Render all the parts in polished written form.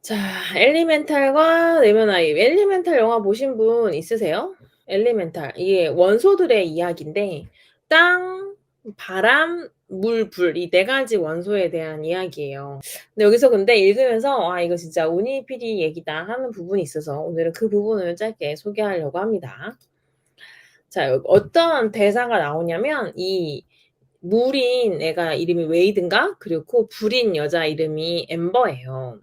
자, 엘리멘탈과 내면 아이. 엘리멘탈 영화 보신 분 있으세요? 엘리멘탈. 이게 원소들의 이야기인데 땅, 바람, 물, 불 이 네 가지 원소에 대한 이야기예요. 근데 여기서 근데 읽으면서 '아 이거 진짜 우니피디 얘기다.' 하는 부분이 있어서 오늘은 그 부분을 짧게 소개하려고 합니다. 자, 어떤 대사가 나오냐면 이 물인 애가 이름이 웨이드인가? 그리고 불인 여자 이름이 엠버예요.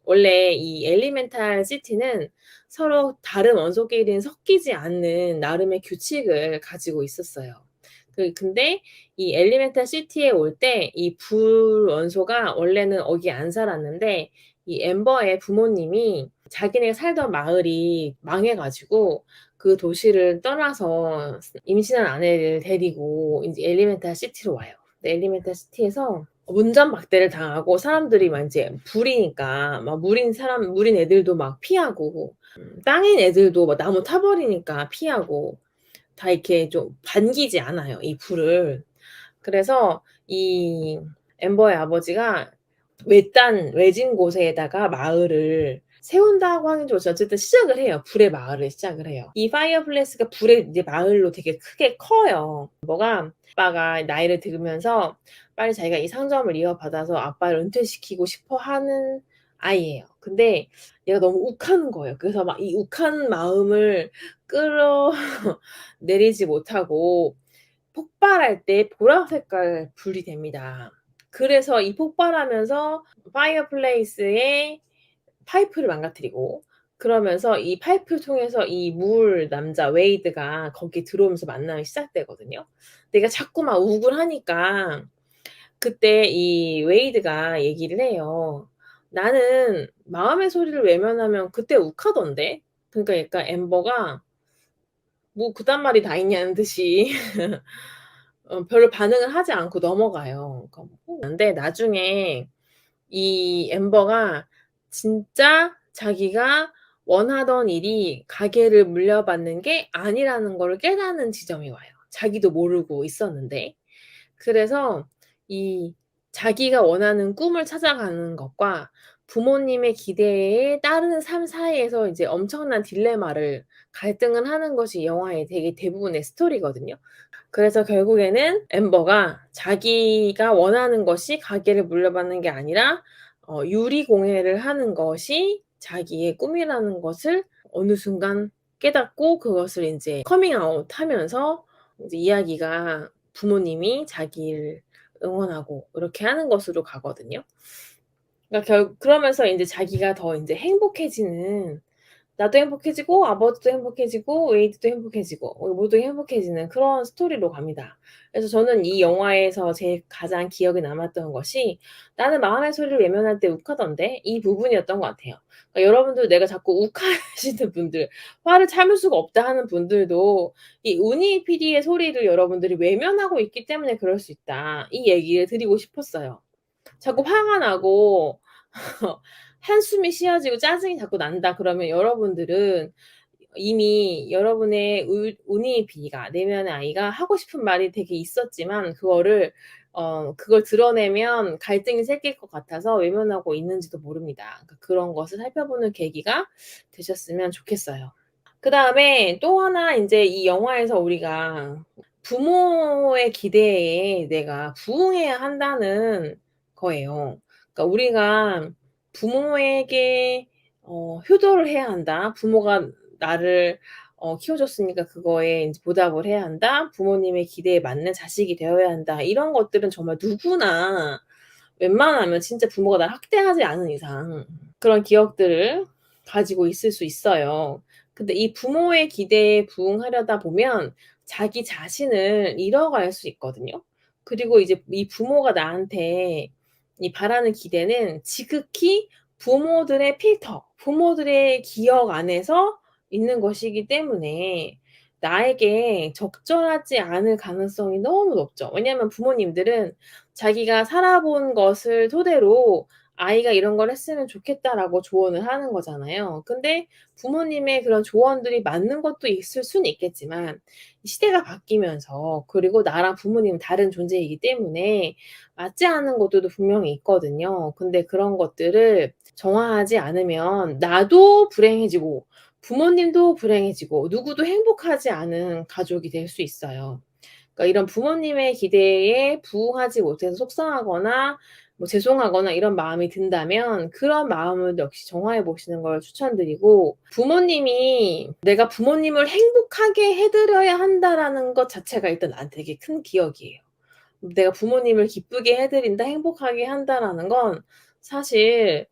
원래 이 엘리멘탈 시티는 서로 다른 원소끼리는 섞이지 않는 나름의 규칙을 가지고 있었어요. 근데 이 엘리멘탈 시티에 올 때 이 불 원소가 원래는 거기 안 살았는데 이 엠버의 부모님이 자기네가 살던 마을이 망해 가지고 그 도시를 떠나서 임신한 아내를 데리고 인제 엘리멘탈 시티로 와요. 근데 엘리멘탈 시티에서 문전박대를 당하고 사람들이 막 인제 불이니까 막 물인 애들도 막 피하고 땅인 애들도 막 나무 타 버리니까 피하고 다 이렇게 좀 반기지 않아요, 이 불을. 그래서 이 엠버의 아버지가 외진 곳에다가 마을을 세운다고 하긴 좀 어쨌든 시작을 해요. 불의 마을을 시작을 해요. 이 파이어플레이스가 불의 이제 마을로 되게 크게 커요. 뭐가 아빠가 나이를 들으면서 빨리 자기가 이 상점을 이어받아서 아빠를 은퇴시키고 싶어 하는 아이예요. 근데 얘가 너무 욱하는 거예요. 그래서 막 이 욱한 마음을 끌어내리지 못하고 폭발할 때 보라 색깔 불이 됩니다. 그래서 이 폭발하면서 파이어플레이스의 파이프를 망가뜨리고 그러면서 이 파이프를 통해서 이 물 남자 웨이드가 거기에 들어오면서 만남이 시작되거든요. 내가 자꾸만 욱을 하니까 그때 이 웨이드가 얘기를 해요. "나는 마음의 소리를 외면하면 그때 욱하던데." 그러니까 약간 엠버가 뭐 그딴 말이 다 있냐는 듯이 별로 반응을 하지 않고 넘어가요. 그러니까 근데 나중에 이 엠버가 진짜 자기가 원하던 일이 가게를 물려받는 게 아니라는 거를 깨닫는 지점이 와요. 자기도 모르고 있었는데. 그래서 이 자기가 원하는 꿈을 찾아가는 것과 부모님의 기대에 따르는 삶 사이에서 이제 엄청난 딜레마를 갈등을 하는 것이 영화의 되게 대부분의 스토리거든요. 그래서 결국에는 엠버가 자기가 원하는 것이 가게를 물려받는 게 아니라 유리공예를 하는 것이 자기의 꿈이라는 것을 어느 순간 깨닫고 그것을 인제 커밍아웃 하면서 이제 이야기가 부모님이 자기를 응원하고 이렇게 하는 것으로 가거든요. 그러니까 그러면서 인제 자기가 더 인제 행복해지는 나도 행복해지고 아버지도 행복해지고 웨이드도 행복해지고 모두 행복해지는 그런 스토리로 갑니다. 그래서 저는 이 영화에서 제일 가장 기억에 남았던 것이 '나는 마음의 소리를 외면할 때 욱하던데.' 이 부분이었던 것 같아요. 그러니까 여러분들 내가 자꾸 욱하시는 분들 '화를 참을 수가 없다.' 하는 분들도 이 우니 PD의 소리를 여러분들이 외면하고 있기 때문에 그럴 수 있다. 이 얘기를 드리고 싶었어요. 자꾸 화가 나고 한숨이 쉬어지고 짜증이 자꾸 난다 그러면 여러분들은 이미 여러분의 운이 비가 내면의 아이가 하고 싶은 말이 되게 있었지만 그걸 드러내면 갈등이 생길 것 같아서 외면하고 있는지도 모릅니다. 그러니까 그런 것을 살펴보는 계기가 되셨으면 좋겠어요. 그다음에 또 하나 인제 이 영화에서 우리가 부모의 기대에 내가 부응해야 한다는 거예요. 그러니까 우리가 부모에게 효도를 해야 한다. 부모가 나를 키워 줬으니까 그거에 인제 보답을 해야 한다. 부모님의 기대에 맞는 자식이 되어야 한다. 이런 것들은 정말 누구나 웬만하면 진짜 부모가 나를 학대하지 않은 이상 그런 기억들을 가지고 있을 수 있어요. 근데 이 부모의 기대에 부응하려다 보면 자기 자신을 잃어갈 수 있거든요. 그리고 이제 이 부모가 나한테 이 바라는 기대는 지극히 부모들의 필터, 부모들의 기억 안에서 있는 것이기 때문에 나에게 적절하지 않을 가능성이 너무 높죠. 왜냐하면 부모님들은 자기가 살아본 것을 토대로 '아이가 이런 걸 했으면 좋겠다.'라고 조언을 하는 거잖아요. 근데 부모님의 그런 조언들이 맞는 것도 있을 수는 있겠지만 시대가 바뀌면서 그리고 나랑 부모님은 다른 존재이기 때문에 맞지 않은 것들도 분명히 있거든요. 근데 그런 것들을 정화하지 않으면 나도 불행해지고 부모님도 불행해지고 누구도 행복하지 않은 가족이 될 수 있어요. 그러니까 이런 부모님의 기대에 부응하지 못해서 속상하거나 뭐 죄송하거나 이런 마음이 든다면 그런 마음을 역시 정화해 보시는 걸 추천드리고, 부모님이 '내가 부모님을 행복하게 해 드려야 한다.'라는 것 자체가 일단 나한테 되게 큰 기억이에요. 내가 부모님을 기쁘게 해 드린다, 행복하게 한다라는 건 사실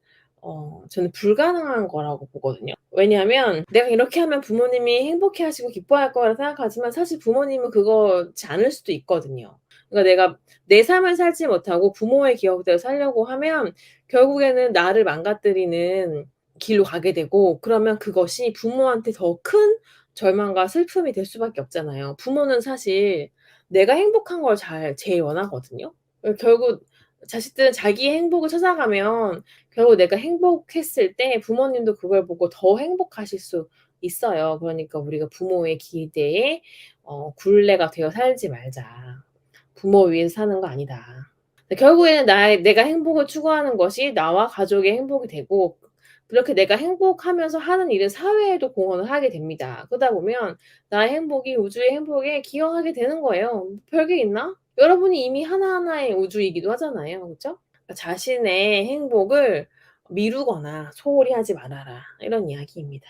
저는 불가능한 거라고 보거든요. 왜냐하면 내가 이렇게 하면 부모님이 행복해하시고 기뻐할 거라 생각하지만 사실 부모님은 그거지 않을 수도 있거든요. 그러니까 내가 내 삶을 살지 못하고 부모의 기억대로 살려고 하면 결국에는 나를 망가뜨리는 길로 가게 되고, 그러면 그것이 부모한테 더 큰 절망과 슬픔이 될 수밖에 없잖아요. 부모는 사실 내가 행복한 걸 제일 원하거든요. 결국 자식들은 자기의 행복을 찾아가면 결국 내가 행복했을 때 부모님도 그걸 보고 더 행복하실 수 있어요. 그러니까 우리가 부모의 기대에 굴레가 되어 살지 말자. 부모 위해서 사는 거 아니다. 결국에는 내가 행복을 추구하는 것이 나와 가족의 행복이 되고, 그렇게 내가 행복하면서 하는 일은 사회에도 공헌을 하게 됩니다. 그러다 보면 나의 행복이 우주의 행복에 기여하게 되는 거예요. 별게 있나? 여러분이 이미 하나하나의 우주이기도 하잖아요. 그죠? 자신의 행복을 미루거나 소홀히 하지 말아라, 이런 이야기입니다.